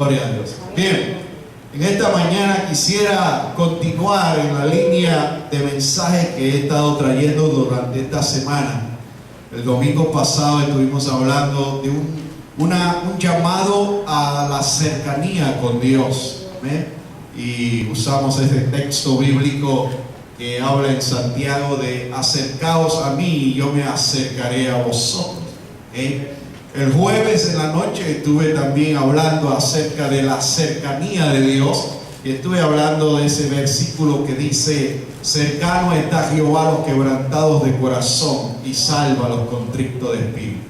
Gloria a Dios. Bien, en esta mañana quisiera continuar en la línea de mensajes que he estado trayendo durante esta semana. El domingo pasado estuvimos hablando de un llamado a la cercanía con Dios. ¿Amén? Y usamos este texto bíblico que habla en Santiago de acercaos a mí y yo me acercaré a vosotros. El jueves en la noche estuve también hablando acerca de la cercanía de Dios y estuve hablando de ese versículo que dice: cercano está Jehová a los quebrantados de corazón y salva a los contritos de espíritu.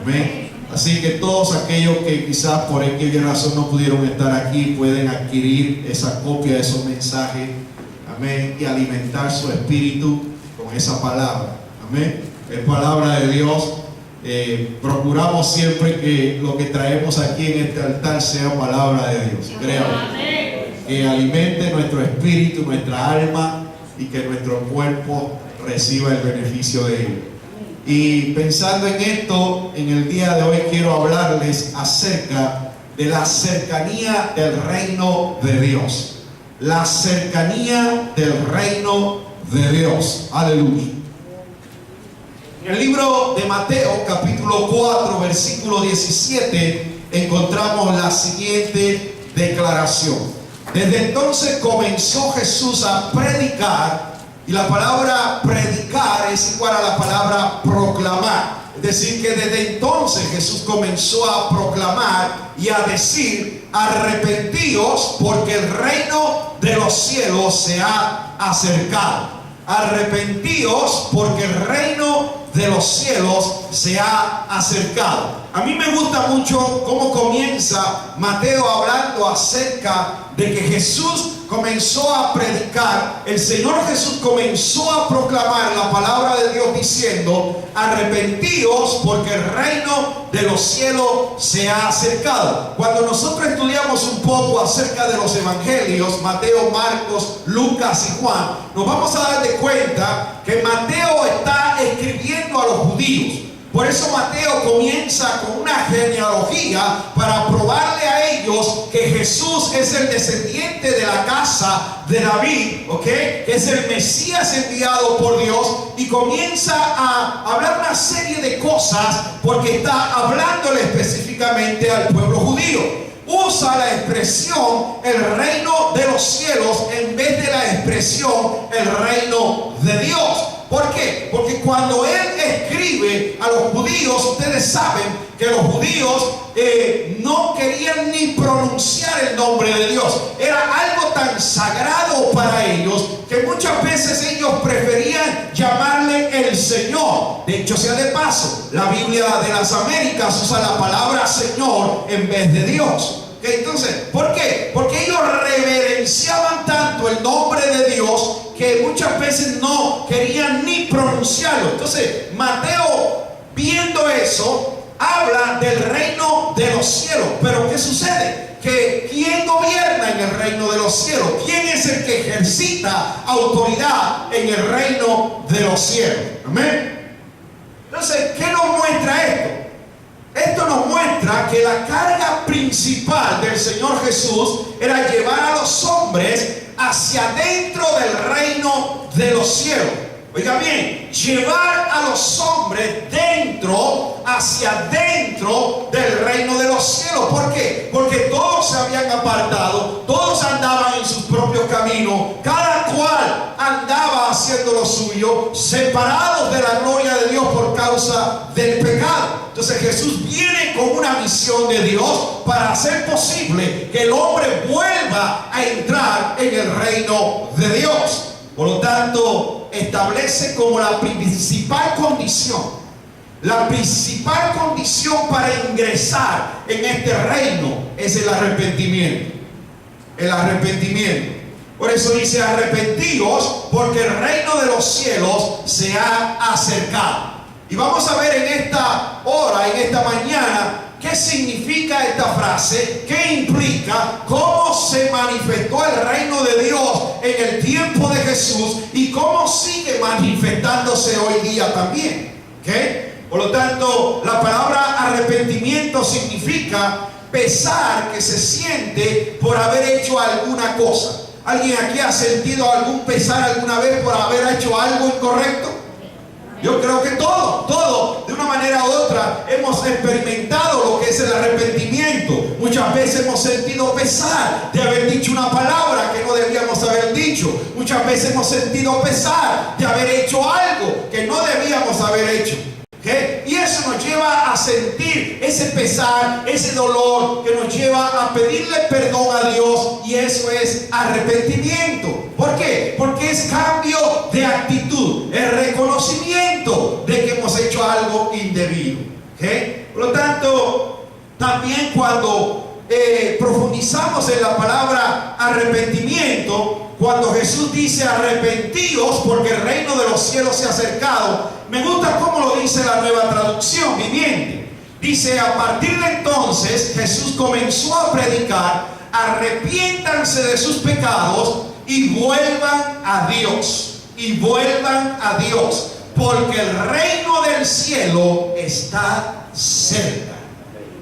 Amén. Así que todos aquellos que quizás por aquella razón no pudieron estar aquí pueden adquirir esa copia de esos mensajes, amén, y alimentar su espíritu con esa palabra. Amén. Es palabra de Dios. Procuramos siempre que lo que traemos aquí en este altar sea palabra de Dios, créanme, que alimente nuestro espíritu, nuestra alma y que nuestro cuerpo reciba el beneficio de él. Y pensando en esto, en el día de hoy quiero hablarles acerca de la cercanía del reino de Dios. La cercanía del reino de Dios. Aleluya. En el libro de Mateo, capítulo 4, versículo 17, encontramos la siguiente declaración. Desde entonces comenzó Jesús a predicar, y la palabra predicar es igual a la palabra proclamar. Es decir, que desde entonces Jesús comenzó a proclamar y a decir: arrepentíos porque el reino de los cielos se ha acercado. Arrepentíos porque el reino de los cielos se ha acercado. A mí me gusta mucho cómo comienza Mateo hablando acerca de que Jesús comenzó a predicar. El Señor Jesús comenzó a proclamar la palabra de Dios diciendo: arrepentíos porque el reino de los cielos se ha acercado. Cuando nosotros estudiamos un poco acerca de los evangelios, Mateo, Marcos, Lucas y Juan, nos vamos a dar de cuenta que Mateo está escribiendo a los judíos. Por eso Mateo comienza con una genealogía para probarle a ellos que Jesús es el descendiente de la casa de David, que es el Mesías enviado por Dios, y comienza a hablar una serie de cosas porque está hablándole específicamente al pueblo judío. Usa la expresión el reino de los cielos en vez de la expresión el reino de Dios. ¿Por qué? Porque cuando él escribe a los judíos, ustedes saben que los judíos no querían ni pronunciar el nombre de Dios. Era algo tan sagrado para ellos que muchas veces ellos preferían llamarle el Señor. De hecho, sea de paso, la Biblia de las Américas usa la palabra Señor en vez de Dios. Entonces, ¿por qué? Porque ellos reverenciaban tanto el nombre de Dios que muchas veces no querían ni pronunciarlo. Entonces, Mateo, viendo eso, habla del reino de los cielos. Pero ¿qué sucede? Que ¿quién gobierna en el reino de los cielos? ¿Quién es el que ejercita autoridad en el reino de los cielos? Amén. Entonces, ¿qué nos muestra esto? Esto nos muestra que la carga principal del Señor Jesús era llevar a los hombres hacia dentro del reino de los cielos. Oiga bien, llevar a los hombres hacia dentro del reino de los cielos. ¿Por qué? Porque todos se habían apartado, todos andaban en sus propios caminos, cada cual andaba haciendo lo suyo, separados de la gloria de Dios por causa del pecado. Entonces Jesús viene con una misión de Dios para hacer posible que el hombre vuelva a entrar en el reino de Dios. Por lo tanto, establece como la principal condición para ingresar en este reino es el arrepentimiento. El arrepentimiento. Por eso dice: arrepentíos porque el reino de los cielos se ha acercado. Y vamos a ver en esta hora, en esta mañana, qué significa esta frase, qué implica, cómo se manifestó el reino de Dios en el tiempo de Jesús y cómo sigue manifestándose hoy día también. ¿Okay? Por lo tanto, la palabra arrepentimiento significa pesar que se siente por haber hecho alguna cosa. ¿Alguien aquí ha sentido algún pesar alguna vez por haber hecho algo incorrecto? Yo creo que todos, de una manera u otra, hemos experimentado lo que es el arrepentimiento. Muchas veces hemos sentido pesar de haber dicho una palabra que no debíamos haber dicho. Muchas veces hemos sentido pesar de haber hecho algo que no debíamos haber hecho. ¿Okay? Y eso nos lleva a sentir ese pesar, ese dolor, que nos lleva a pedirle perdón a Dios, y eso es arrepentimiento. ¿Por qué? Porque es cambio de actitud, es reconocimiento de que hemos hecho algo indebido. ¿Okay? Por lo tanto, también cuando profundizamos en la palabra arrepentimiento, cuando Jesús dice arrepentíos porque el reino de los cielos se ha acercado, me gusta cómo lo dice la Nueva Traducción Viviente. Dice: a partir de entonces Jesús comenzó a predicar: arrepiéntanse de sus pecados y vuelvan a Dios, porque el reino del cielo está cerca.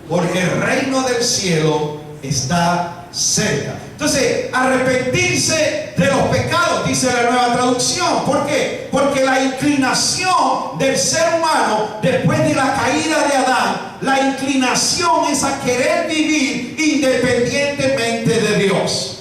Porque el reino del cielo está cerca. Entonces, arrepentirse de los pecados, dice la Nueva Traducción. ¿Por qué? Porque la inclinación del ser humano después de la caída de Adán, la inclinación es a querer vivir independientemente de Dios.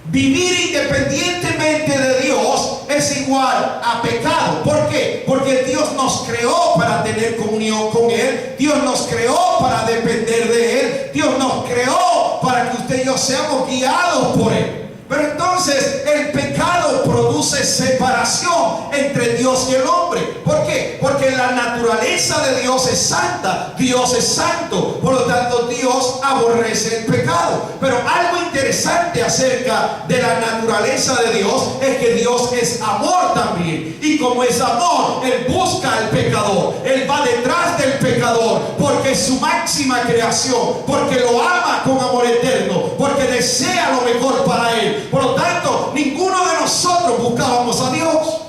Vivir independientemente de Dios es igual a pecado. ¿Por qué? Porque Dios nos creó para tener comunión con Él. Dios nos creó para depender de Él. Dios nos creó para que usted y yo seamos guiados por Él. Pero entonces el pecado produce separación entre Dios y el hombre. ¿Por qué? Porque la naturaleza de Dios es santa, Dios es santo, por lo tanto Dios aborrece el pecado. Pero algo interesante acerca de la naturaleza de Dios es que Dios es amor también, y como es amor, Él busca al pecador, Él va detrás del pecador, porque es su máxima creación, porque lo ama con amor eterno, porque desea lo mejor para Él. Por lo tanto, ninguno de nosotros buscábamos a Dios.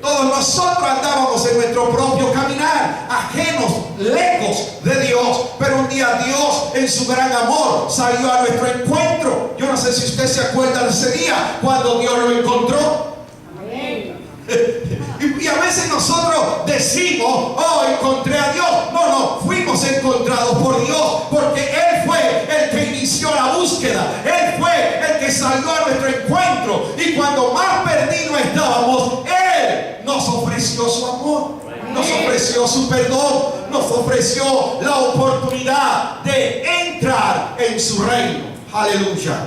Todos nosotros andábamos en nuestro propio caminar, ajenos, lejos de Dios. Pero un día Dios, en su gran amor, salió a nuestro encuentro. Yo no sé si usted se acuerda de ese día cuando Dios lo encontró. Y a veces nosotros decimos: oh, encontré a Dios. No, fuimos encontrados por Dios, porque Él fue el que inició la búsqueda. Él fue el que salió a nuestro encuentro, y cuando más perdidos estábamos, Él nos ofreció su amor, nos ofreció su perdón, nos ofreció la oportunidad de entrar en su reino. Aleluya.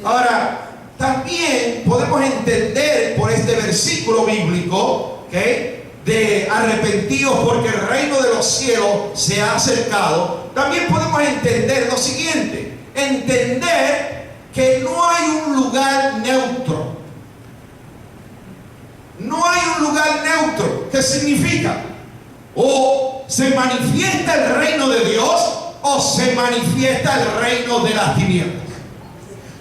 Ahora, también podemos entender por este versículo bíblico, ¿okay?, de arrepentidos porque el reino de los cielos se ha acercado. También podemos entender lo siguiente: entender que no hay un lugar neutro. No hay un lugar neutro. ¿Qué significa? O se manifiesta el reino de Dios, o se manifiesta el reino de las tinieblas.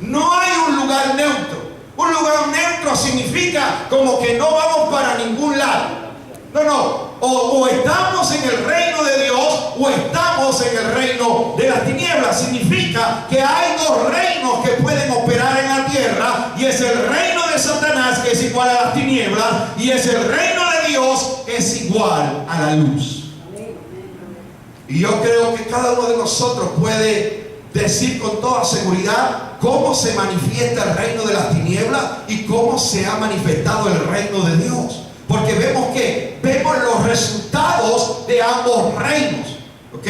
No hay un lugar neutro. Un lugar neutro significa como que no vamos para ningún lado. No. O estamos en el reino de Dios, o estamos en el reino de las tinieblas. Significa que hay dos reinos que pueden operar en la tierra, y es el reino de Satanás, que es igual a las tinieblas, y es el reino de Dios, que es igual a la luz. Y yo creo que cada uno de nosotros puede decir con toda seguridad cómo se manifiesta el reino de las tinieblas y cómo se ha manifestado el reino de Dios. Porque vemos los resultados de ambos reinos. ¿Ok?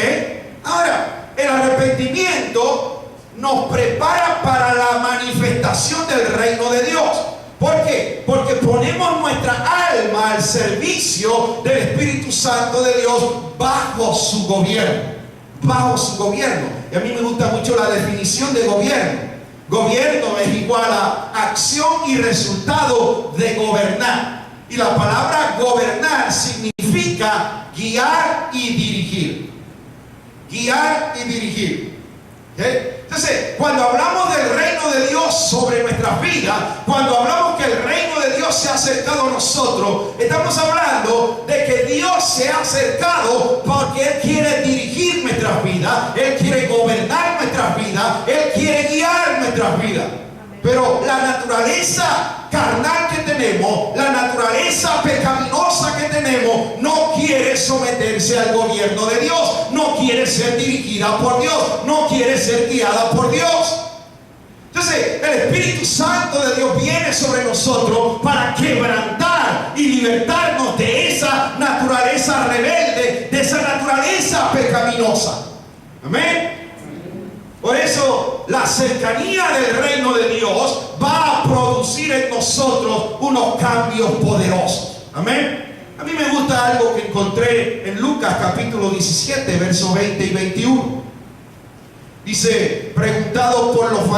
Ahora, el arrepentimiento nos prepara para la manifestación del reino de Dios. ¿Por qué? Porque ponemos nuestra alma al servicio del Espíritu Santo de Dios bajo su gobierno. Bajo su gobierno. Y a mí me gusta mucho la definición de gobierno. Gobierno es igual a acción y resultado de gobernar. Y la palabra gobernar significa guiar y dirigir. Guiar y dirigir. ¿Okay? Entonces, cuando hablamos del reino de Dios sobre nuestras vidas, cuando hablamos que el reino de Dios se ha acercado a nosotros, estamos hablando de que Dios se ha acercado porque Él quiere dirigir nuestras vidas, Él quiere gobernar nuestras vidas, Él quiere guiar nuestras vidas. Pero la naturaleza carnal que tenemos, la naturaleza pecaminosa que tenemos, no quiere someterse al gobierno de Dios, no quiere ser dirigida por Dios, no quiere ser guiada por Dios. Entonces, el Espíritu Santo de Dios viene sobre nosotros para quebrantar y libertarnos de esa naturaleza rebelde, de esa naturaleza pecaminosa. Amén. Por eso la cercanía del reino de Dios va a producir en nosotros unos cambios poderosos. Amén. A mí me gusta algo que encontré en Lucas capítulo 17, versos 20 y 21. Dice, preguntado por los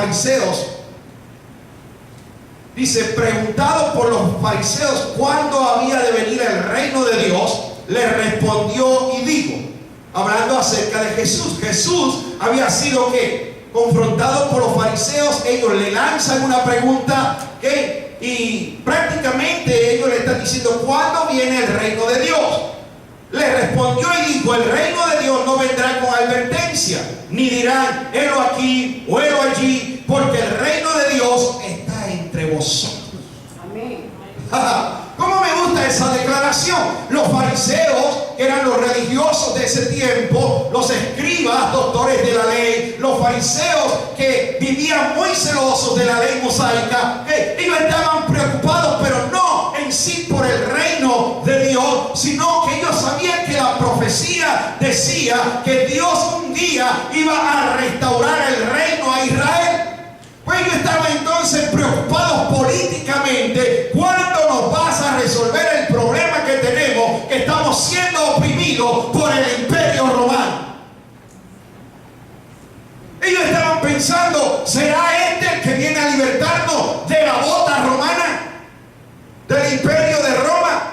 fariseos, cuándo había de venir el reino de Dios, le respondió y dijo, hablando acerca de Jesús. Jesús había sido confrontado por los fariseos. Ellos le lanzan una pregunta y prácticamente ellos le están diciendo, ¿cuándo viene el reino de Dios? Le respondió y dijo, el reino de Dios no vendrá con advertencia, ni dirán, helo aquí o helo allí, porque el reino de Dios está entre vosotros. Amén. ¿Cómo me gusta esa declaración? Los fariseos, que eran los religiosos de ese tiempo, los escribas, doctores de la ley, los fariseos que vivían muy celosos de la ley mosaica, ellos estaban preocupados, pero no en sí por el reino de Dios, sino que ellos sabían que la profecía decía que Dios un día iba a restaurar el reino a Israel. Pues ellos estaban entonces preocupados políticamente. ¿Cuándo nos vas a resolver el problema que tenemos, que estamos siendo oprimidos por el imperio romano? Ellos estaban pensando, ¿será este el que viene a libertarnos de la bota romana, del imperio de Roma?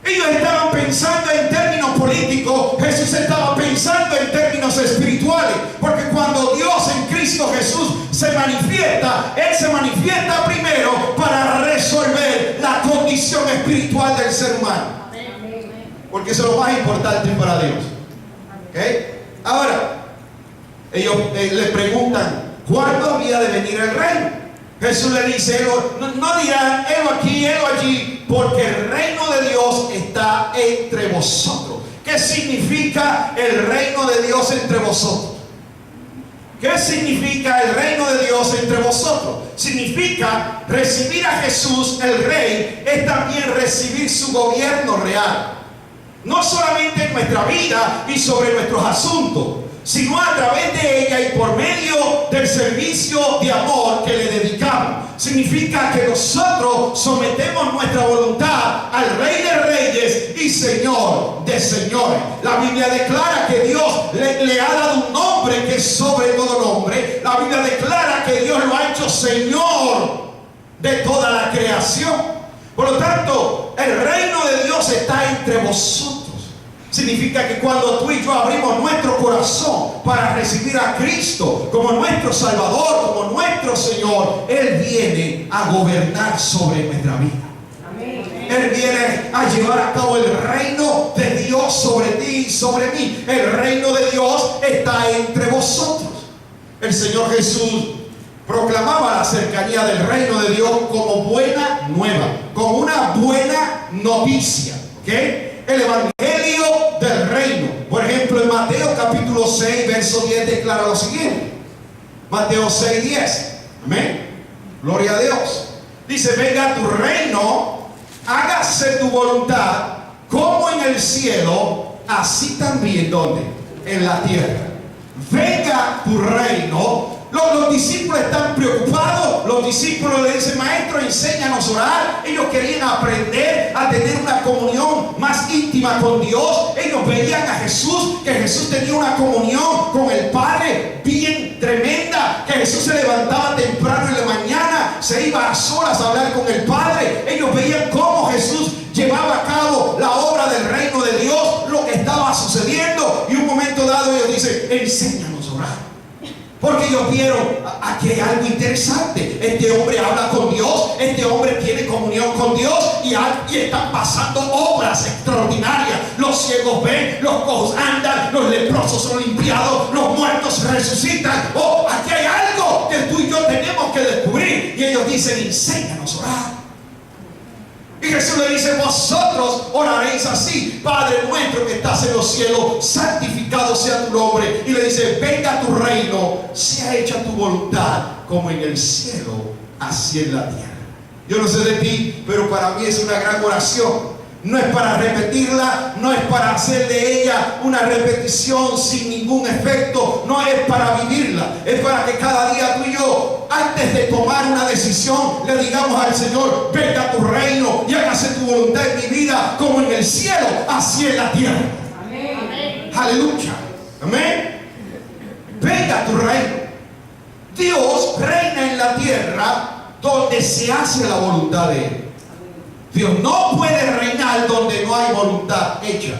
Ellos estaban pensando en términos políticos, Jesús estaba pensando en términos espirituales, porque cuando Dios en Cristo Jesús se manifiesta, Él se manifiesta primero para resolver la condición espiritual del ser humano. Porque eso es lo más importante para Dios. ¿Okay? Ahora, ellos le preguntan, ¿cuándo había de venir el reino? Jesús le dice, no dirán, helo aquí, helo allí, porque el reino de Dios está entre vosotros. ¿Qué significa el reino de Dios entre vosotros? ¿Qué significa el reino de Dios entre vosotros? Significa recibir a Jesús, el Rey, es también recibir su gobierno real. No solamente en nuestra vida y sobre nuestros asuntos, sino a través de ella y por medio del servicio de amor que le dedicamos. Significa que nosotros sometemos nuestra voluntad al Rey de Reyes y Señor de Señores. La Biblia declara que Dios le ha dado un nombre que es sobre todo nombre. La Biblia declara que Dios lo ha hecho Señor de toda la creación. Por lo tanto, el reino de Dios está entre vosotros. Significa que cuando tú y yo abrimos nuestro corazón para recibir a Cristo como nuestro Salvador, como nuestro Señor, Él viene a gobernar sobre nuestra vida. Amén. Él viene a llevar a cabo el reino de Dios sobre ti y sobre mí. El reino de Dios está entre vosotros. El Señor Jesús proclamaba la cercanía del reino de Dios como buena nueva, como una buena noticia. ¿Okay? El evangelio del reino. Por ejemplo, en Mateo capítulo 6, verso 10 declara lo siguiente. Mateo 6, 10. Amén. Gloria a Dios. Dice, venga tu reino, hágase tu voluntad, como en el cielo, así también, ¿dónde? En la tierra. Venga tu reino. Los discípulos están preocupados. Los discípulos le dicen, maestro, enséñanos a orar. Ellos querían aprender a tener una comunión más íntima con Dios. Ellos veían a Jesús, que Jesús tenía una comunión con el Padre bien tremenda, que Jesús se levantaba temprano en la mañana, se iba a solas a hablar con el Padre. Ellos veían cómo Jesús llevaba a cabo la obra del reino de Dios, lo que estaba sucediendo. Y un momento dado ellos dicen, enséñanos a orar. Porque que ellos vieron, aquí hay algo interesante. Este hombre habla con Dios, este hombre tiene comunión con Dios y están pasando obras extraordinarias. Los ciegos ven, los cojos andan, los leprosos son limpiados, los muertos resucitan. Oh, aquí hay algo que tú y yo tenemos que descubrir. Y ellos dicen, enséñanos a orar. Y Jesús le dice, vosotros oraréis así: Padre nuestro que estás en los cielos, santificado sea tu nombre. Y le dice, venga tu reino, sea hecha tu voluntad, como en el cielo, así en la tierra. Yo no sé de ti, pero para mí es una gran oración. No es para repetirla, no es para hacer de ella una repetición sin ningún efecto, no es para vivirla, es para que cada día tú y yo, antes de tomar una decisión, le digamos al Señor, venga tu reino y hágase tu voluntad en mi vida, como en el cielo, así en la tierra. Amén. Aleluya. Amén. Venga tu reino. Dios reina en la tierra donde se hace la voluntad de Él. Dios no puede reinar donde no hay voluntad hecha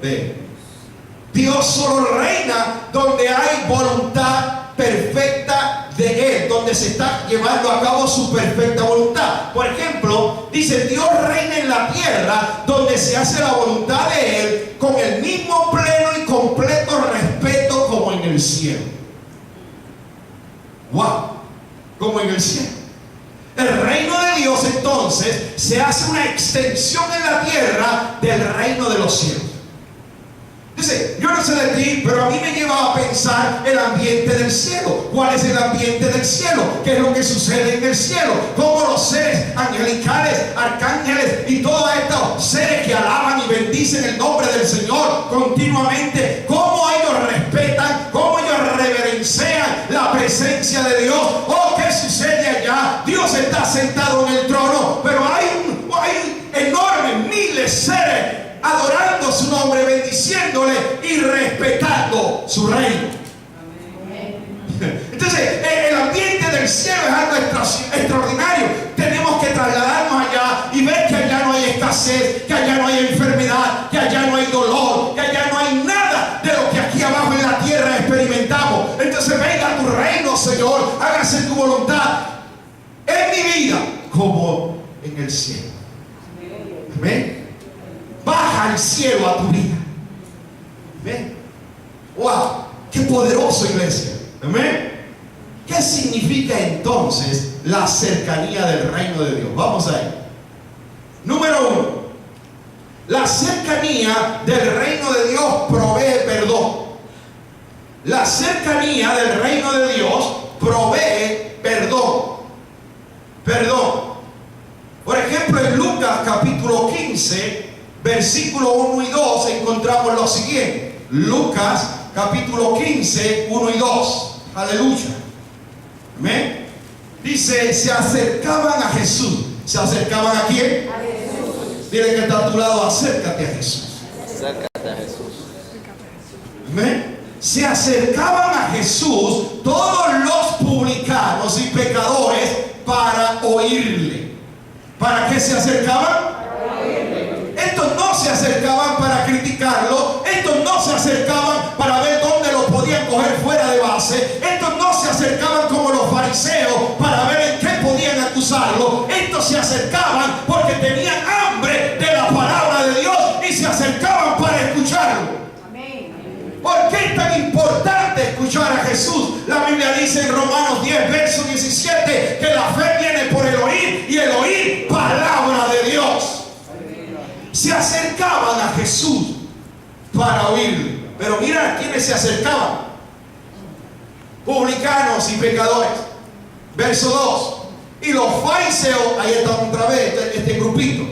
de Él. Dios solo reina donde hay voluntad perfecta de Él, donde se está llevando a cabo su perfecta voluntad. Por ejemplo, dice, Dios reina en la tierra donde se hace la voluntad de Él con el mismo pleno y completo respeto como en el cielo. ¡Wow! Como en el cielo. El reino de Dios entonces se hace una extensión en la tierra del reino de los cielos. Dice, yo no sé de ti, pero a mí me lleva a pensar el ambiente del cielo. ¿Cuál es el ambiente del cielo? ¿Qué es lo que sucede en el cielo? Cómo los seres angelicales, arcángeles y todos estos seres que alaban y bendicen el nombre del Señor continuamente, cómo ellos respetan, cómo ellos reverencian la presencia de Dios. Oh, ¿qué sucede allá? Dios está sentado en el trono, pero hay enormes miles de seres adorando su nombre, bendiciéndole y respetando su reino. Entonces, el ambiente del cielo es algo extraordinario. Tenemos que trasladarnos allá y ver que allá no hay escasez, que allá no hay enfermedad, que allá no hay dolor, que allá no hay nada de lo que aquí abajo en la tierra experimentamos. Entonces, venga tu reino, Señor, hágase tu voluntad en mi vida como en el cielo. Amén. Baja al cielo a tu vida. Amén. Wow, qué poderoso, iglesia. Amén. ¿Qué significa entonces la cercanía del reino de Dios? Vamos ahí. Número 1. La cercanía del reino de Dios provee perdón. La cercanía del reino de Dios provee perdón. Perdón. Por ejemplo, en Lucas capítulo 15, versículo 1 y 2 encontramos lo siguiente. Lucas capítulo 15, 1 y 2. Aleluya. Amén. Dice, se acercaban a Jesús. ¿Se acercaban a quién? A Jesús. Dile que está a tu lado, acércate a Jesús. Acércate a Jesús. Amén. Se acercaban a Jesús todos los publicanos y pecadores para oírle. ¿Para qué se acercaban? Estos no se acercaban para criticarlo. Estos no se acercaban para ver dónde lo podían coger fuera de base. Estos no se acercaban como los fariseos para ver en qué podían acusarlo. Estos se acercaban porque tenían hambre de la palabra de Dios y se acercaban para escucharlo. ¿Por qué es tan importante escuchar a Jesús? La Biblia dice en Romanos 10, verso 17, que la fe viene por el oír y el oír palabra de Dios. Se acercaban a Jesús para oírle. Pero mira a quienes se acercaban: publicanos y pecadores. Verso 2. Y los fariseos, ahí está otra vez este grupito.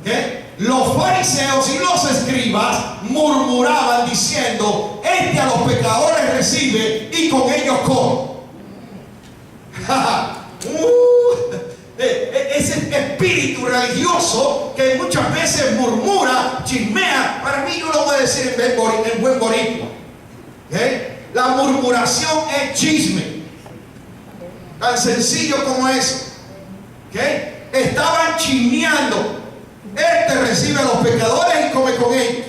¿Okay? Los fariseos y los escribas murmuraban diciendo: este a los pecadores recibe y con ellos come. Ese espíritu religioso que muchas veces murmura, chismea. Para mí, yo lo voy a decir en buen boricua. ¿Okay? La murmuración es chisme. Tan sencillo como eso. ¿Okay? Estaban chismeando. Este recibe a los pecadores y come con ellos.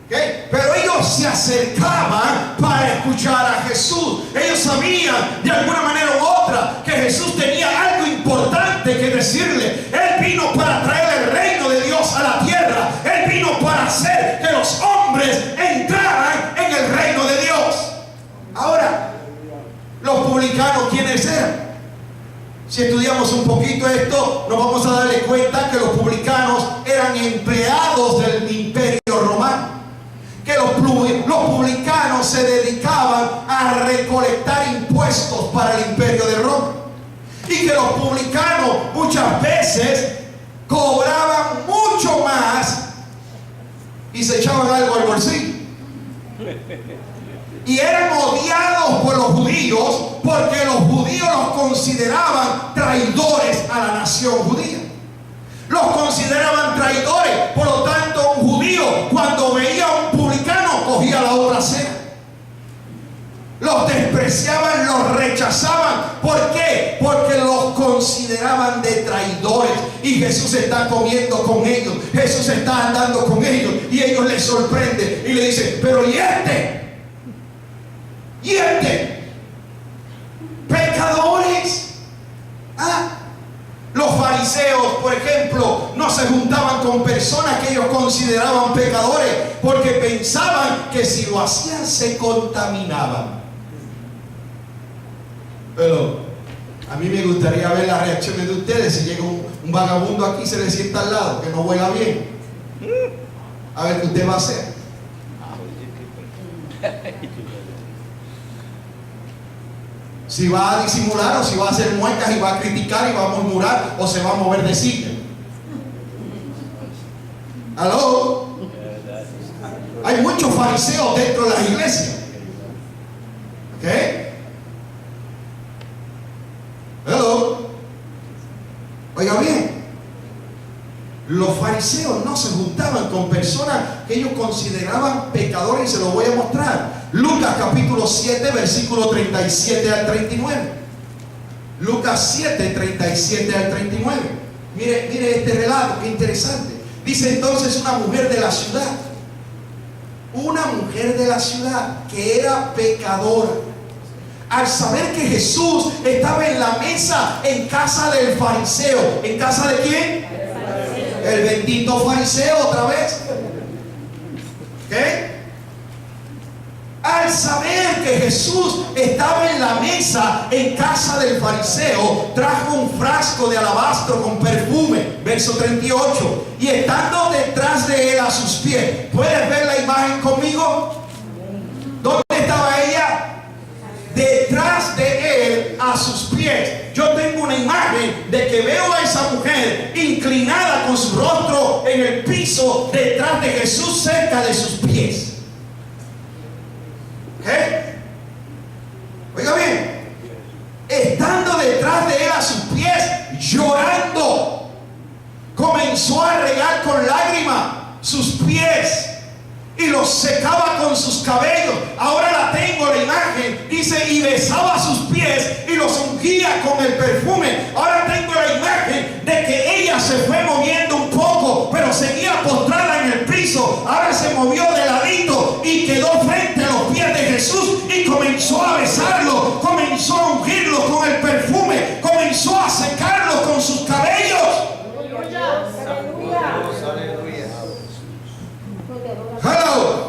Pero ellos se acercaban para escuchar a Jesús. Ellos sabían de alguna manera u otra que Jesús tenía algo importante que decirle. Él vino para traer el reino de Dios a la tierra. Él vino para hacer que los hombres entraran en el reino de Dios. Ahora, los publicanos, ¿quiénes eran? Si estudiamos un poquito esto, nos vamos a darle cuenta que los publicanos eran empleados del imperio romano. Que los publicanos se dedicaban a recolectar impuestos para el imperio de Roma. Y que los publicanos muchas veces cobraban mucho más y se echaban algo al bolsillo. Y eran odiados por los judíos porque los judíos los consideraban traidores a la nación judía. Los consideraban traidores. Por lo tanto, un judío cuando veía a un publicano cogía la otra acera. Los despreciaban, los rechazaban. ¿Por qué? Porque los consideraban de traidores. Y Jesús está comiendo con ellos. Jesús está andando con ellos. Y ellos les sorprenden y le dicen: pero ¿y este? ¿Y este? Pecadores. Los fariseos, por ejemplo, no se juntaban con personas que ellos consideraban pecadores porque pensaban que si lo hacían se contaminaban. Pero a mí me gustaría ver las reacciones de ustedes si llega un vagabundo aquí y se le sienta al lado, que no huela bien. A ver qué usted va a hacer. Si va a disimular o si va a hacer muecas y va a criticar y va a murmurar o se va a mover de silla. ¿Aló? Hay muchos fariseos dentro de las iglesias. ¿Ok? ¿Aló? Oiga bien. Los fariseos no se juntaban con personas que ellos consideraban pecadores y se los voy a mostrar. Lucas capítulo 7, versículo 37 al 39. Lucas 7, 37 al 39. Mire este relato, qué interesante. Dice entonces una mujer de la ciudad que era pecadora, al saber que Jesús estaba en la mesa en casa del fariseo. ¿En casa de quién? El bendito fariseo otra vez. ¿Ok? Al saber que Jesús estaba en la mesa en casa del fariseo, trajo un frasco de alabastro con perfume, verso 38, y estando detrás de él a sus pies. ¿Puedes ver la imagen conmigo? ¿Dónde estaba ella? Detrás de él a sus pies. Yo tengo una imagen de que veo a esa mujer inclinada con su rostro en el piso detrás de Jesús, cerca de sus pies. Oiga bien, estando detrás de él a sus pies, llorando, comenzó a regar con lágrimas sus pies y los secaba con sus cabellos. Ahora la tengo, la imagen. Dice, y besaba sus pies y los ungía con el perfume. Ahora tengo la imagen de que ella se fue moviendo un poco, pero seguía postrada en el piso. Ahora se movió de ladito y quedó frente a los pies de Jesús y comenzó a besarlo, comenzó a ungirlo con el perfume, comenzó a secarlo con sus cabellos. Hello.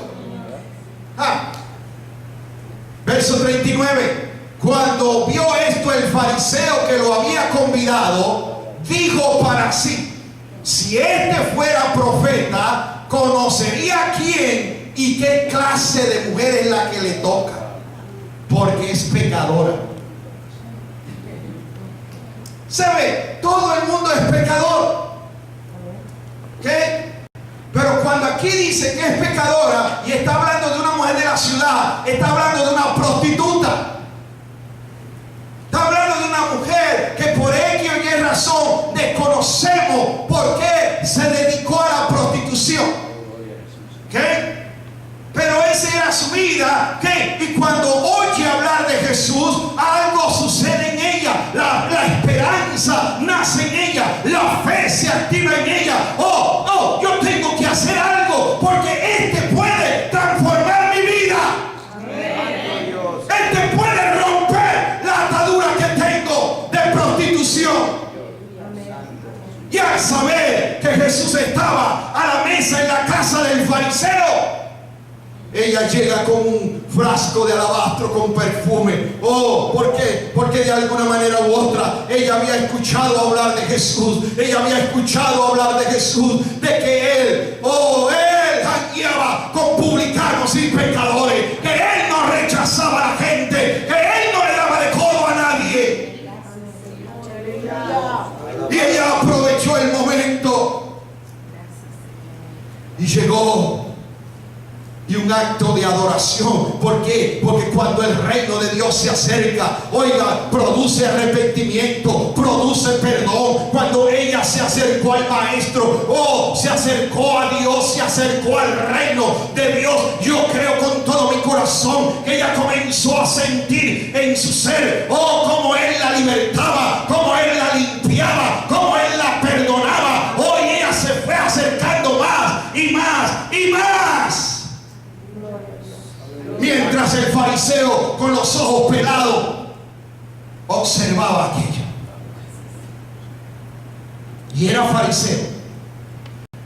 Verso 39. Cuando vio esto el fariseo que lo había convidado, dijo para sí: si este fuera profeta, conocería quién y qué clase de mujer es la que le toca, porque es pecadora. ¿Sabe? Todo el mundo es pecador. ¿Qué? Pero cuando aquí dice que es pecadora y está hablando de una mujer de la ciudad, está hablando de una prostituta. Está hablando de una mujer que por X o Y razón desconocemos por qué se dedicó a la prostitución. ¿Qué? Pero esa era su vida. ¿Qué? Y cuando oye hablar de Jesús, algo sucede en ella. La esperanza nace en ella. La fe se activa en ella. Yo tengo que hacer algo porque este puede saber que Jesús estaba a la mesa en la casa del fariseo, ella llega con un frasco de alabastro con perfume. Oh, ¿por qué? Porque de alguna manera u otra ella había escuchado hablar de Jesús. Ella había escuchado hablar de Jesús, de que él jangueaba con publicanos y pecadores, que él no rechazaba a la gente, que él no le daba de codo a nadie. Y ella aprovechó el momento y llegó. Y un acto de adoración. ¿Por qué? Porque cuando el reino de Dios se acerca, oiga, produce arrepentimiento, produce perdón. Cuando ella se acercó al maestro, se acercó a Dios, se acercó al reino de Dios, yo creo con todo mi corazón que ella comenzó a sentir en su ser, cómo él la libertaba, cómo él la limpiaba, cómo él la perdonaba. Hoy ella se fue acercando más y más y más. Mientras el fariseo, con los ojos pelados, observaba aquello. Y era fariseo,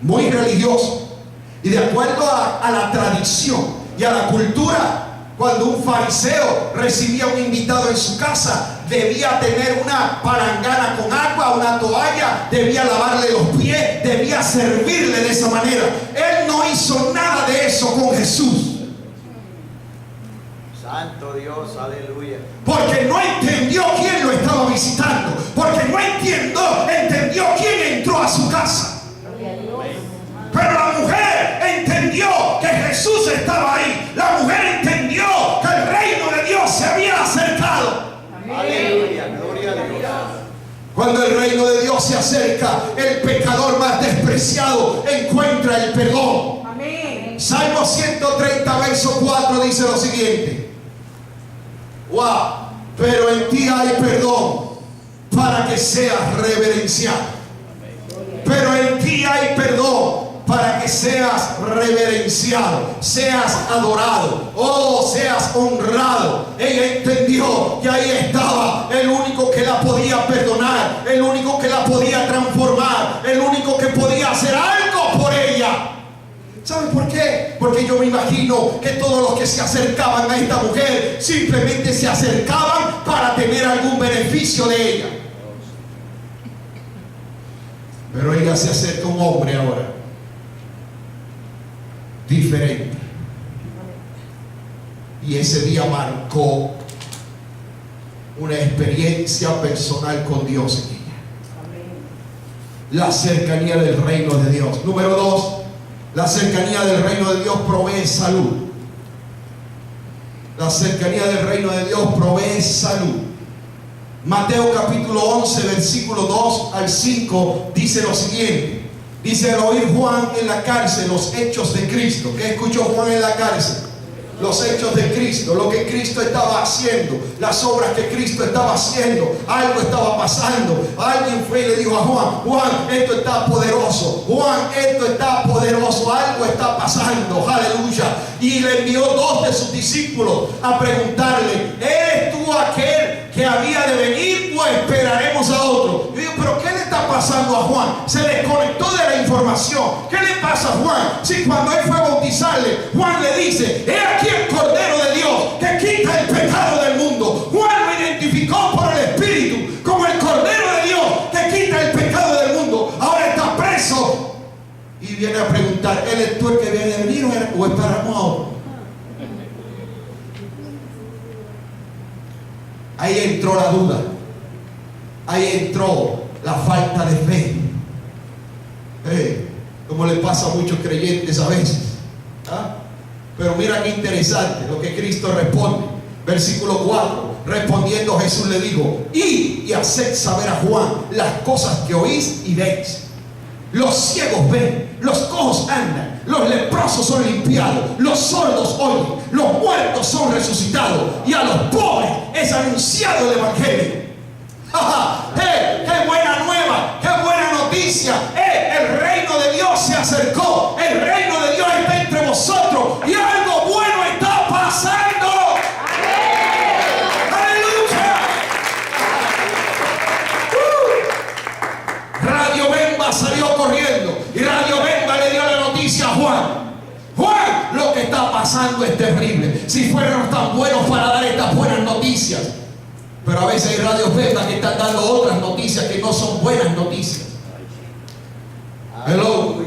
muy religioso. Y de acuerdo a la tradición y a la cultura, cuando un fariseo recibía un invitado en su casa, debía tener una palangana con agua, una toalla, debía lavarle los pies, debía servirle de esa manera. Él no hizo nada de eso con Jesús. Santo Dios, aleluya. Porque no entendió quién lo estaba visitando. Porque no entendió quién entró a su casa. Pero la mujer entendió que Jesús estaba ahí. La mujer entendió que el reino de Dios se había acercado. Aleluya, gloria a Dios. Cuando el reino de Dios se acerca, el pecador más despreciado encuentra el perdón. Amén. Salmo 130, verso 4 dice lo siguiente. Wow, pero en ti hay perdón para que seas reverenciado. Pero en ti hay perdón para que seas reverenciado, seas adorado, seas honrado. Ella entendió que ahí estaba el único que la podía perdonar, el único que la podía transformar, el único que podía hacer algo por ella. ¿Saben por qué? Porque yo me imagino que todos los que se acercaban a esta mujer simplemente se acercaban para tener algún beneficio de ella. Pero ella se acerca a un hombre ahora diferente. Y ese día marcó una experiencia personal con Dios en ella. La cercanía del reino de Dios. Número 2. La cercanía del reino de Dios provee salud. La cercanía del reino de Dios provee salud. Mateo capítulo 11, versículo 2 al 5 dice lo siguiente. Dice: al oír Juan en la cárcel los hechos de Cristo. ¿Qué escuchó Juan en la cárcel? Los hechos de Cristo, lo que Cristo estaba haciendo, las obras que Cristo estaba haciendo. Algo estaba pasando. Alguien fue y le dijo a Juan: Juan, esto está poderoso. Juan, esto está poderoso. Algo está pasando. Aleluya. Y le envió 2 de sus discípulos a preguntarle: ¿eres tú aquel que había de venir o esperaremos a otro? Yo digo: ¿pero qué le está pasando a Juan? Se desconectó de la información. ¿Qué le pasa a Juan? Si cuando él fue a bautizarle, Juan le dice: he aquí el Cordero de Dios que quita el pecado del mundo. Juan lo identificó por el Espíritu como el Cordero de Dios que quita el pecado del mundo. Ahora está preso y viene a preguntar: ¿eres tú el que viene a venir o esperamos a otro? Ahí entró la duda. Ahí entró la falta de fe. Como le pasa a muchos creyentes a veces. Pero mira qué interesante lo que Cristo responde. Versículo 4. Respondiendo Jesús le dijo: id y haced saber a Juan las cosas que oís y veis. Los ciegos ven, los cojos andan, los leprosos son limpiados, los sordos oyen, los muertos son resucitados, y a los pobres es anunciado el evangelio. ¡Qué buena nueva! ¡Qué buena noticia! El reino de Dios se acercó. El reino de Dios está entre vosotros y algo bueno está pasando. ¡Aleluya! Radio Bemba San Pero a veces hay radios betas que están dando otras noticias que no son buenas noticias. Hello.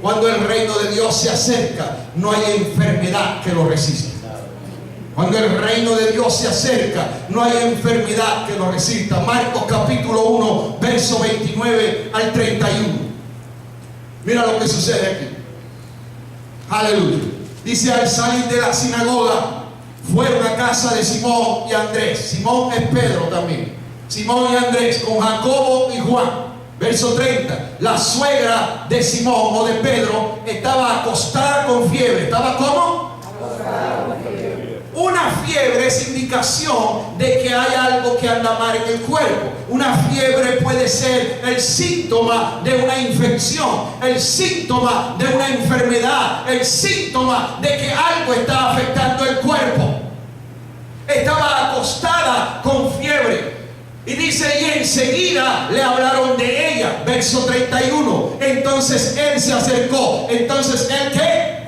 Cuando el reino de Dios se acerca, no hay enfermedad que lo resista. Cuando el reino de Dios se acerca, no hay enfermedad que lo resista. Marcos capítulo 1, verso 29 al 31. Mira lo que sucede aquí. Aleluya. Dice: al salir de la sinagoga, fueron a casa de Simón y Andrés. Simón es Pedro también. Simón y Andrés con Jacobo y Juan. Verso 30. La suegra de Simón o de Pedro estaba acostada con fiebre. ¿Estaba cómo? Acostada con fiebre. Una fiebre es indicación de que hay algo que anda mal en el cuerpo. Una fiebre puede ser el síntoma de una infección, el síntoma de una enfermedad, el síntoma de que algo está afectando el cuerpo. Estaba acostada con fiebre. Y dice: y enseguida le hablaron de ella. Verso 31. Entonces él se acercó. Entonces él, ¿qué?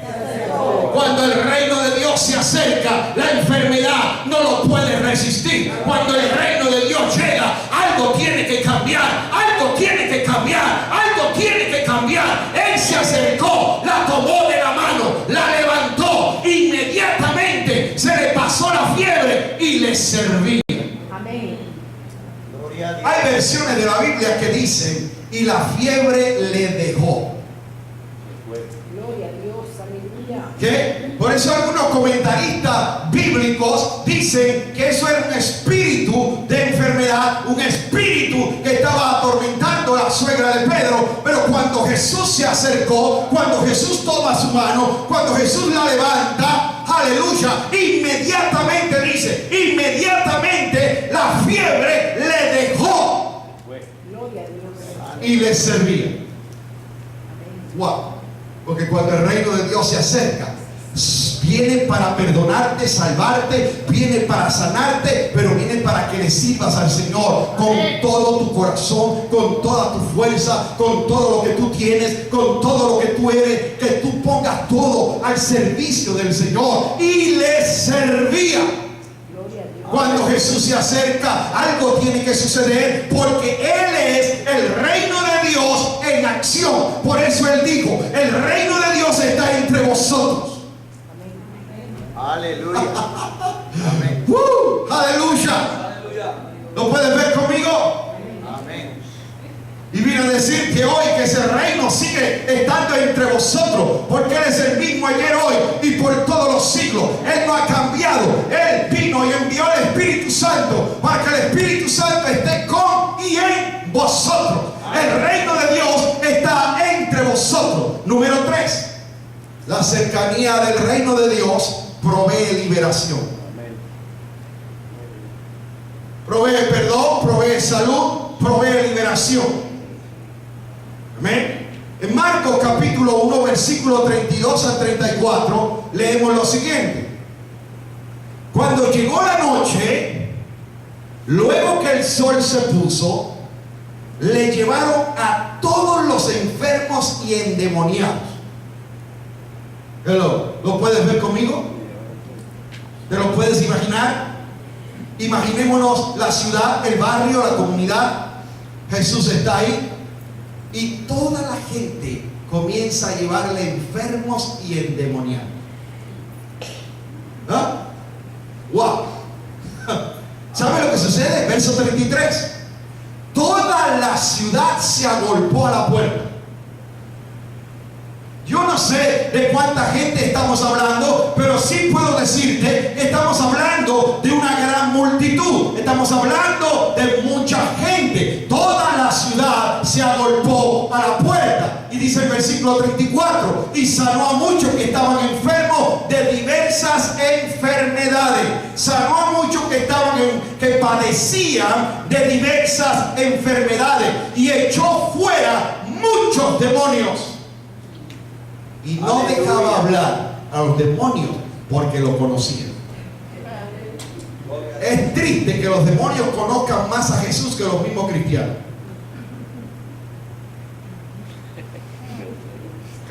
Cuando el reino de Dios se acerca, la enfermedad no lo puede resistir. Cuando el reino de Dios llega, algo tiene que cambiar. Algo tiene que cambiar. Algo tiene que cambiar. Él se acercó, la tomó de la mano, la levantó. Inmediatamente se le pasó la fiebre y le servía. Amén. Hay versiones de la Biblia que dicen: y la fiebre le dejó. Gloria a Dios, aleluya. ¿Qué? Por eso algunos comentaristas bíblicos dicen que eso era un espíritu de enfermedad, un espíritu que estaba atormentando a la suegra de Pedro. Pero cuando Jesús se acercó, cuando Jesús toma su mano, cuando Jesús la levanta, aleluya, inmediatamente dice, inmediatamente la fiebre le dejó. Gloria a Dios. Y le servía. Wow. Porque cuando el reino de Dios se acerca, viene para perdonarte, salvarte, viene para sanarte, pero viene para que le sirvas al Señor con todo tu corazón, con toda tu fuerza, con todo lo que tú tienes, con todo lo que tú eres, que tú pongas todo al servicio del Señor. Y le servía. Cuando Jesús se acerca, algo tiene que suceder, porque Él es el reino de Dios en acción. Por eso Él dijo: el reino de Dios está entre vosotros. Aleluya. Amén. Aleluya. ¿Lo puedes ver conmigo? Amén. Y vino a decir que hoy que ese reino sigue estando entre vosotros, porque Él es el mismo ayer, hoy y por todos los siglos. Él no ha cambiado. Él vino y envió el Espíritu Santo para que el Espíritu Santo esté con y en vosotros. El reino de Dios está entre vosotros. Número 3. La cercanía del reino de Dios provee liberación. Provee perdón, provee salud, provee liberación. Amén. En Marcos capítulo 1, versículo 32 al 34, leemos lo siguiente: cuando llegó la noche, luego que el sol se puso, le llevaron a todos los enfermos y endemoniados. Hello, ¿lo puedes ver conmigo? ¿Te lo puedes imaginar? Imaginémonos la ciudad, el barrio, la comunidad. Jesús está ahí y toda la gente comienza a llevarle enfermos y endemoniados. ¿Ah? ¡Wow! ¿Sabe lo que sucede? Verso 33. Toda la ciudad se agolpó a la puerta. Yo no sé de cuánta gente estamos hablando, pero sí puedo decirte, estamos hablando de una gran multitud. Estamos hablando de mucha gente. Toda la ciudad se agolpó a la puerta. Y dice el versículo 34, y sanó a muchos que estaban enfermos de diversas enfermedades. Sanó a muchos que padecían de diversas enfermedades. Y echó fuera muchos demonios. Y no dejaba hablar a los demonios porque lo conocían. Es triste que los demonios conozcan más a Jesús que los mismos cristianos.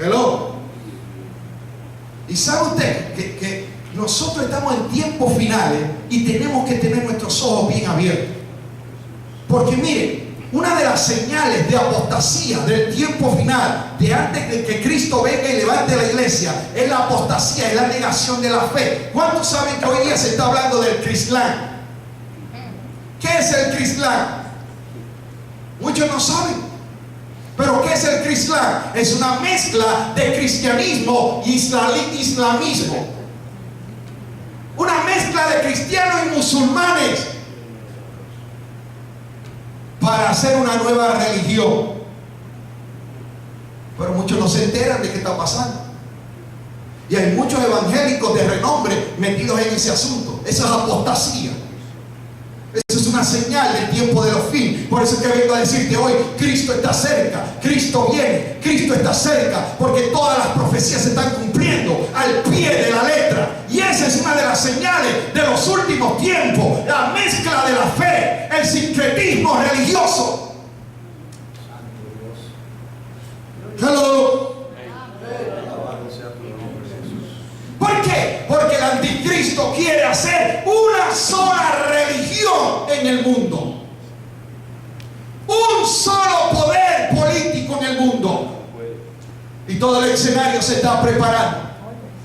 Hello. Y sabe usted que nosotros estamos en tiempos finales y tenemos que tener nuestros ojos bien abiertos. Porque miren, una de las señales de apostasía del tiempo final, de antes de que Cristo venga y levante la iglesia, es la apostasía, es la negación de la fe. ¿Cuántos saben que hoy día se está hablando del Crislán? ¿Qué es el Crislán? Muchos no saben. Pero ¿qué es el Crislán? Es una mezcla de cristianismo y islamismo. Una mezcla de cristianos y musulmanes para hacer una nueva religión. Pero muchos no se enteran de qué está pasando. Y hay muchos evangélicos de renombre metidos en ese asunto. Eso es apostasía. Eso es una señal del tiempo de los fines. Por eso es que vengo a decirte hoy, Cristo está cerca, Cristo viene, Cristo está cerca, porque todas las profecías se están cumpliendo al pie de la letra. Y esa es una de las señales de los últimos tiempos, la mezcla de la fe, el sincretismo religioso. Hello. ¿Por qué? Porque el anticristo quiere hacer una sola religión en el mundo, un solo poder político en el mundo, y todo el escenario se está preparando.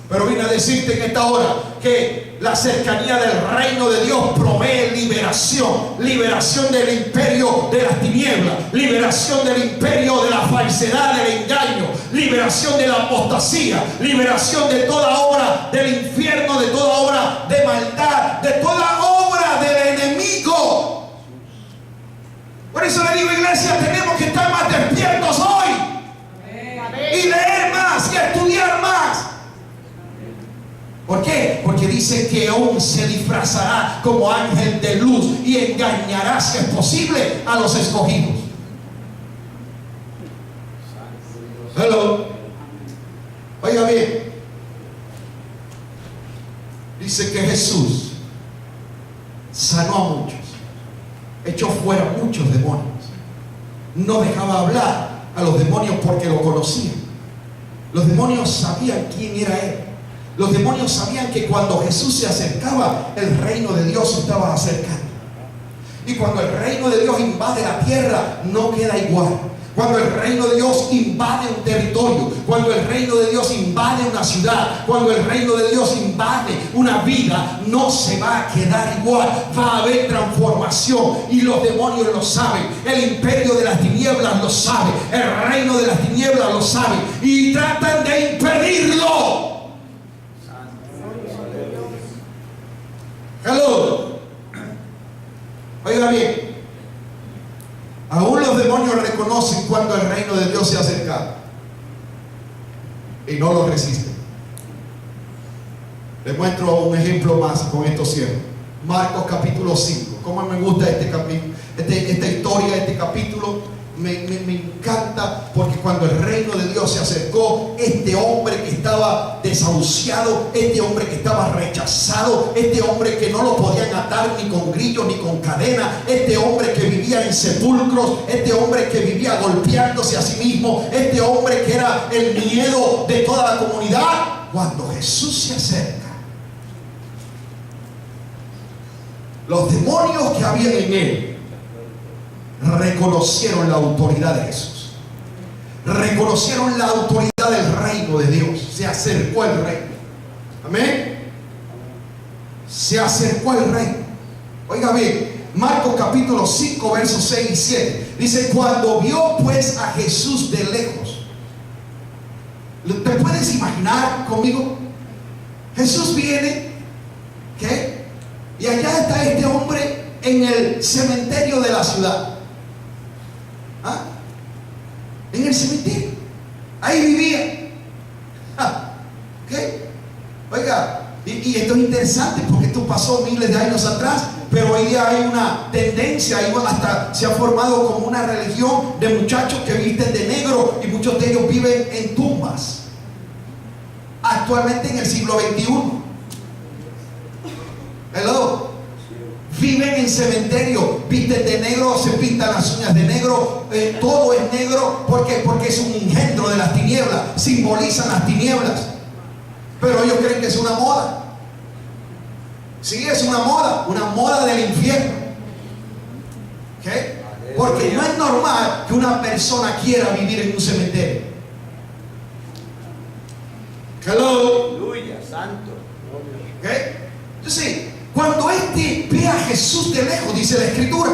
Pero vine a decirte en esta hora que la cercanía del reino de Dios provee liberación, liberación del imperio de las tinieblas, liberación del imperio de la falsedad, del engaño, liberación de la apostasía, liberación de toda obra del infierno, de toda obra de maldad, de toda obra del enemigo. Por eso le digo, iglesia, tenemos que estar más despiertos hoy y leer más y estudiar más. ¿Por qué? Porque dice que aún se disfrazará como ángel de luz y engañará, si es posible, a los escogidos. Hello. Oiga bien. Dice que Jesús sanó a muchos, echó fuera muchos demonios. No dejaba hablar a los demonios porque lo conocían. Los demonios sabían quién era Él. Los demonios sabían que cuando Jesús se acercaba, el reino de Dios se estaba acercando. Y cuando el reino de Dios invade la tierra, no queda igual. Cuando el reino de Dios invade un territorio, cuando el reino de Dios invade una ciudad, cuando el reino de Dios invade una vida, no se va a quedar igual. Va a haber transformación y los demonios lo saben. El imperio de las tinieblas lo sabe. El reino de las tinieblas lo sabe. Y tratan de impedirlo. Hello. Oiga bien. Aún los demonios reconocen cuando el reino de Dios se ha acercado y no lo resisten. Les muestro un ejemplo más con esto cierro. Marcos capítulo 5. Cómo me gusta este capítulo, esta historia, este capítulo. Me encanta porque cuando el reino de Dios se acercó, este hombre que estaba desahuciado, este hombre que estaba rechazado, este hombre que no lo podían atar ni con grillos ni con cadena, este hombre que vivía en sepulcros, este hombre que vivía golpeándose a sí mismo, este hombre que era el miedo de toda la comunidad, cuando Jesús se acerca, los demonios que habían en él reconocieron la autoridad de Jesús, reconocieron la autoridad del reino de Dios. Se acercó el reino. Amén. Se acercó el reino. Oiga bien, Marcos capítulo 5 versos 6 y 7 dice: cuando vio pues a Jesús de lejos. ¿Te puedes imaginar conmigo? Jesús viene, ¿qué? Y allá está este hombre en el cementerio de la ciudad. ¿Ah? En el cementerio. Ahí vivía. ¿Okay? Oiga, y esto es interesante porque esto pasó miles de años atrás, pero hoy día hay una tendencia, hasta se ha formado como una religión de muchachos que visten de negro y muchos de ellos viven en tumbas. Actualmente en el siglo XXI. Hello. Viven en cementerio, visten de negro, se pintan las uñas de negro, todo es negro. ¿Por qué? Porque es un engendro de las tinieblas, simbolizan las tinieblas. Pero ellos creen que es una moda. Sí, es una moda del infierno. ¿Ok? Porque no es normal que una persona quiera vivir en un cementerio. Hello. Aleluya, santo. ¿Ok? Entonces, cuando este ve a Jesús de lejos, dice la Escritura,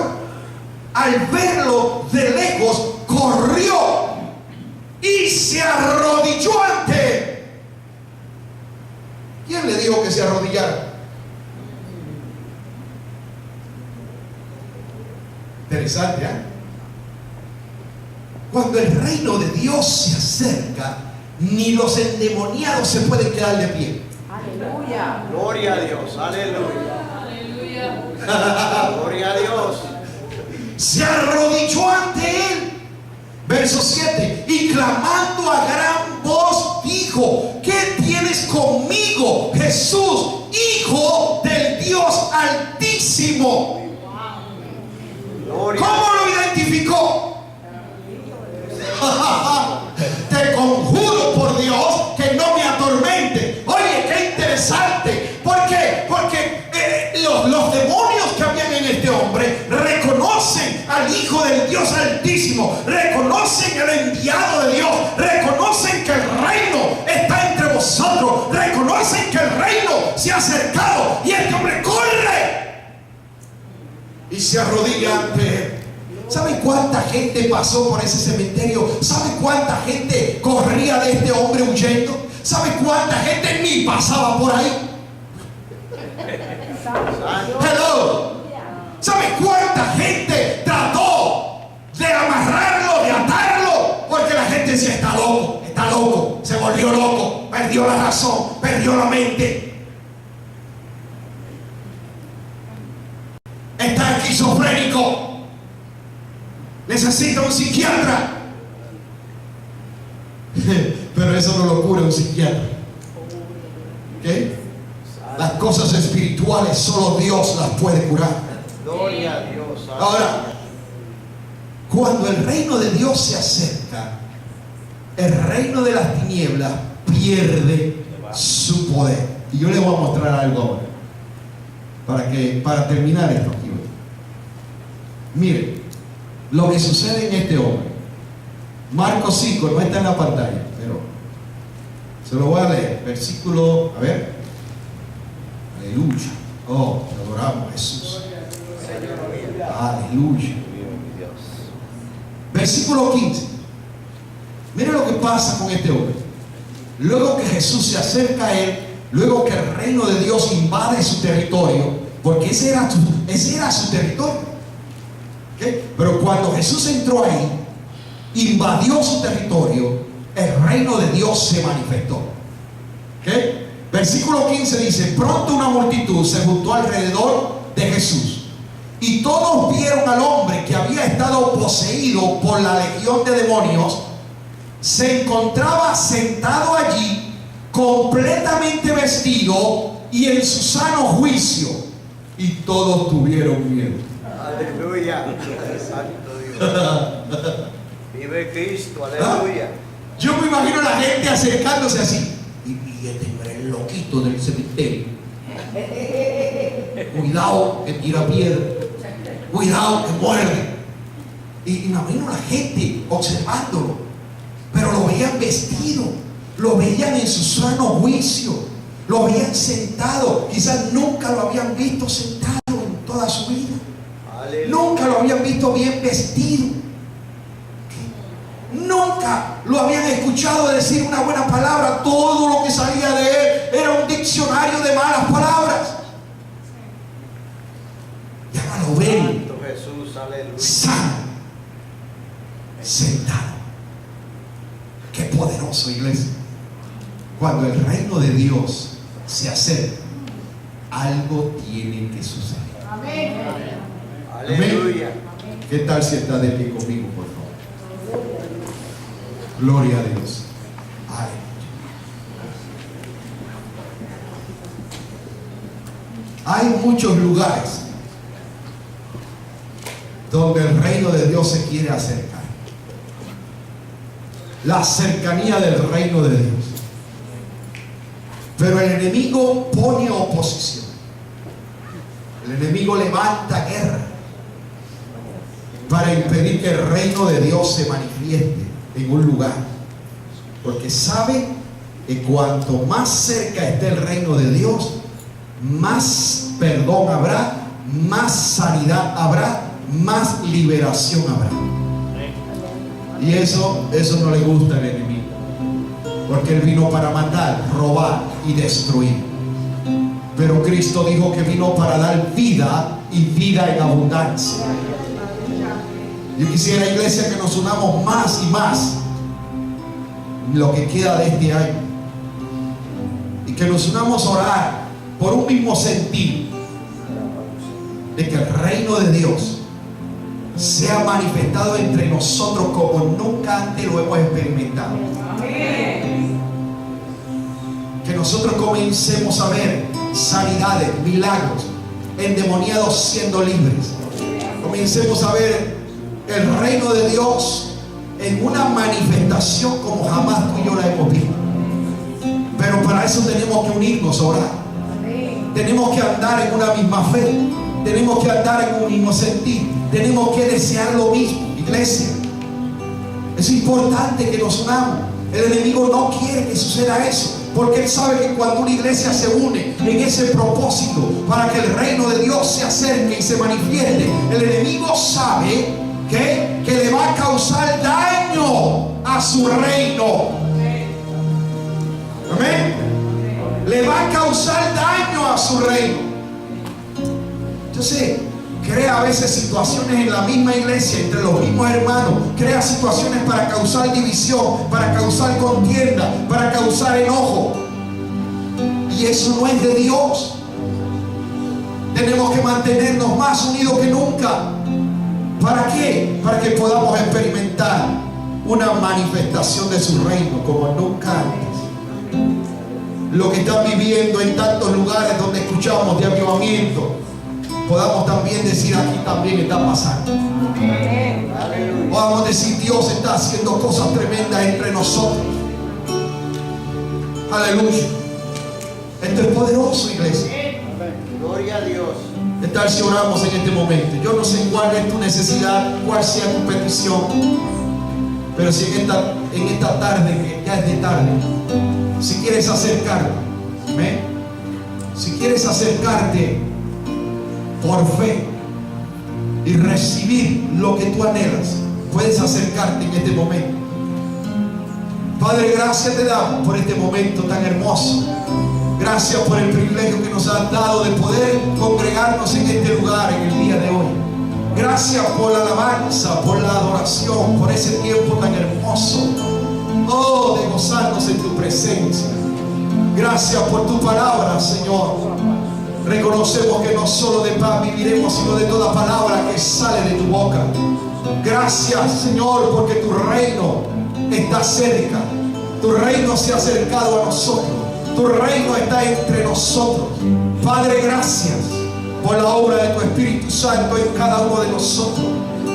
al verlo de lejos, corrió y se arrodilló ante él. ¿Quién le dijo que se arrodillara? Interesante, ¿eh? Cuando el reino de Dios se acerca, ni los endemoniados se pueden quedar de pie. Aleluya. Gloria a Dios. Aleluya. Aleluya. Gloria a Dios. Se arrodilló ante él. Verso 7. Y clamando a gran voz dijo: ¿qué tienes conmigo, Jesús, Hijo del Dios Altísimo? Gloria. ¿Cómo lo identificó? Te conjuro por Dios que no me atormente. Oye, qué interesante. ¿Por qué? Porque los demonios que habían en este hombre reconocen al Hijo del Dios Altísimo, reconocen el enviado de Dios, reconocen que el reino está entre vosotros, reconocen que el reino se ha acercado, y este hombre corre y se arrodilla ante él. ¿Sabe cuánta gente pasó por ese cementerio? ¿Sabe cuánta gente corría de este hombre huyendo? ¿Sabe cuánta gente ni pasaba por ahí? Hello. ¿Sabe cuánta gente trató de amarrarlo, de atarlo? Porque la gente decía: está loco, se volvió loco, perdió la razón, perdió la mente, está esquizofrénico, necesita un psiquiatra. Pero eso no lo cura un psiquiatra. ¿Ok? Las cosas espirituales solo Dios las puede curar. Gloria a Dios. Ahora, cuando el reino de Dios se acerca, el reino de las tinieblas pierde su poder. Y yo le voy a mostrar algo ahora, para terminar esto aquí. Mire lo que sucede en este hombre. Marcos 5, no está en la pantalla, pero se lo voy a leer. Versículo, a ver. Aleluya. Oh, te adoramos, Jesús. Aleluya. Versículo 15. Mire lo que pasa con este hombre. Luego que Jesús se acerca a él, luego que el reino de Dios invade su territorio, porque ese era su territorio. ¿Okay? Pero cuando Jesús entró ahí, invadió su territorio, el reino de Dios se manifestó. ¿Okay? Versículo 15 dice: pronto una multitud se juntó alrededor de Jesús, y todos vieron al hombre que había estado poseído por la legión de demonios. Se encontraba sentado allí, completamente vestido y en su sano juicio, y todos tuvieron miedo. Aleluya. Santo Dios. Vive Cristo. Aleluya. Yo me imagino a la gente acercándose así: y este era el loquito del cementerio. Cuidado que tira piedra, cuidado que muerde. Y me imagino a la gente observándolo, pero lo veían vestido, lo veían en su sano juicio, lo veían sentado. Quizás nunca lo habían visto sentado en toda su vida. Aleluya. Nunca lo habían visto bien vestido. Nunca lo habían escuchado decir una buena palabra. Todo lo que salía de él era un diccionario de malas palabras. Y ahora lo ven Santo Jesús. Aleluya. sano, sentado. Qué poderoso, iglesia. Cuando el reino de Dios se acerca, algo tiene que suceder. Amén. Aleluya. ¿Qué tal si está de pie conmigo, por favor? Gloria a Dios. Hay muchos lugares donde el reino de Dios se quiere acercar. La cercanía del reino de Dios. Pero el enemigo pone oposición. El enemigo levanta guerra para impedir que el reino de Dios se manifieste en un lugar, porque sabe que cuanto más cerca esté el reino de Dios, más perdón habrá, más sanidad habrá, más liberación habrá. Y eso no le gusta al enemigo, porque él vino para matar, robar y destruir. Pero Cristo dijo que vino para dar vida y vida en abundancia. Yo quisiera, iglesia, que nos unamos más y más en lo que queda de este año, y que nos unamos a orar por un mismo sentir de que el reino de Dios sea manifestado entre nosotros como nunca antes lo hemos experimentado. Que nosotros comencemos a ver sanidades, milagros, endemoniados siendo libres. Comencemos a ver el reino de Dios en una manifestación como jamás tú y yo la hemos visto. Pero para eso tenemos que unirnos a orar. Tenemos que andar en una misma fe. Tenemos que andar en un mismo sentir. Tenemos que desear lo mismo, iglesia. Es importante que nos unamos. El enemigo no quiere que suceda eso, porque él sabe que cuando una iglesia se une en ese propósito para que el reino de Dios se acerque y se manifieste, el enemigo sabe que le va a causar daño a su reino. Amén. Le va a causar daño a su reino. Entonces, crea a veces situaciones en la misma iglesia, entre los mismos hermanos. Crea situaciones para causar división, para causar contienda, para causar enojo. Y eso no es de Dios. Tenemos que mantenernos más unidos que nunca. ¿Para qué? Para que podamos experimentar una manifestación de su reino como nunca antes. Lo que están viviendo en tantos lugares donde escuchamos de avivamiento, podamos también decir: aquí también está pasando. Podamos decir: Dios está haciendo cosas tremendas entre nosotros. Aleluya. Esto es poderoso, iglesia. Gloria a Dios. ¿Qué tal si oramos en este momento? Yo no sé cuál es tu necesidad, cuál sea tu petición, pero si en esta tarde, que ya es de tarde, si quieres acercarte, ¿ven? Si quieres acercarte por fe y recibir lo que tú anhelas, puedes acercarte en este momento. Padre, gracias te damos por este momento tan hermoso. Gracias por el privilegio que nos has dado de poder congregarnos en este lugar en el día de hoy. Gracias por la alabanza, por la adoración, por ese tiempo tan hermoso. Oh, de gozarnos en tu presencia. Gracias por tu palabra, Señor. Reconocemos que no solo de pan viviremos, sino de toda palabra que sale de tu boca. Gracias, Señor, porque tu reino está cerca. Tu reino se ha acercado a nosotros. Tu reino está entre nosotros. Padre, gracias por la obra de tu Espíritu Santo en cada uno de nosotros.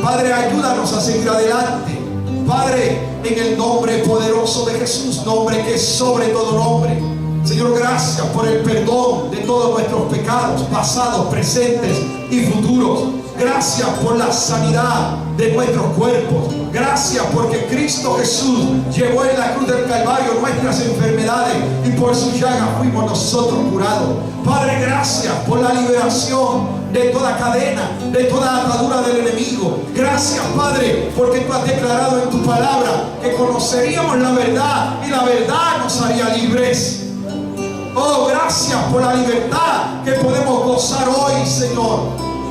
Padre, ayúdanos a seguir adelante. Padre, en el nombre poderoso de Jesús, nombre que es sobre todo nombre. Señor, gracias por el perdón de todos nuestros pecados, pasados, presentes y futuros. Gracias por la sanidad de nuestros cuerpos. Gracias porque Cristo Jesús llevó en la cruz del Calvario nuestras enfermedades y por su llaga fuimos nosotros curados. Padre, gracias por la liberación de toda cadena, de toda atadura del enemigo. Gracias, Padre, porque tú has declarado en tu palabra que conoceríamos la verdad y la verdad nos haría libres. Oh, gracias por la libertad que podemos gozar hoy, Señor.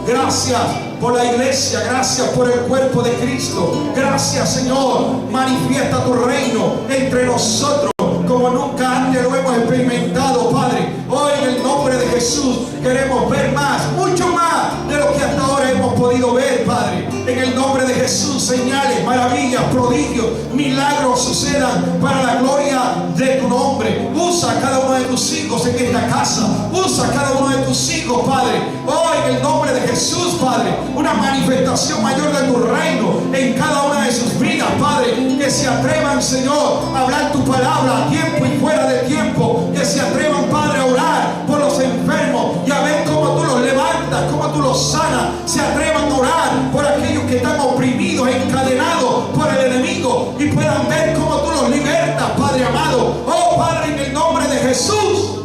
Gracias por la iglesia, gracias por el cuerpo de Cristo. Gracias, Señor. Manifiesta tu reino entre nosotros como nunca antes lo hemos experimentado, Padre. Hoy en el nombre de Jesús queremos ver más, mucho más de lo que hasta ahora hemos podido ver, Padre. En el nombre de Jesús, señales, maravillas, prodigios, milagros sucedan para la gloria de tu nombre. Usa a cada uno de tus hijos en esta casa. Usa a cada uno de tus hijos, Padre. Hoy en el nombre de Jesús, Padre, una manifestación mayor de tu reino en cada una de sus vidas, Padre. Que se atrevan, Señor, a hablar tu palabra a tiempo y fuera de tiempo. Que se atrevan, Padre, a orar por los enfermos y a ver cómo tú los levantas libertas, cómo tú los sanas, se atrevan a orar por aquellos que están oprimidos, encadenados por el enemigo, y puedan ver cómo tú los libertas, Padre amado. Oh Padre, en el nombre de Jesús,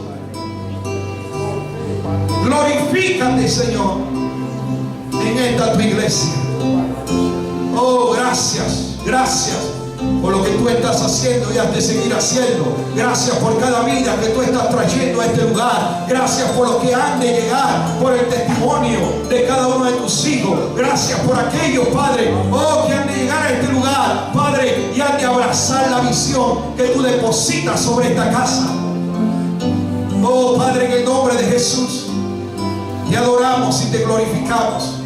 glorifícate, Señor, en esta tu iglesia. Oh, gracias, gracias por lo que tú estás haciendo y has de seguir haciendo. Gracias por cada vida que tú estás trayendo a este lugar. Gracias por lo que han de llegar, por el testimonio de cada uno de tus hijos. Gracias por aquellos, Padre, oh, que han de llegar a este lugar, Padre, y han de abrazar la visión que tú depositas sobre esta casa. Oh, Padre, en el nombre de Jesús, te adoramos y te glorificamos.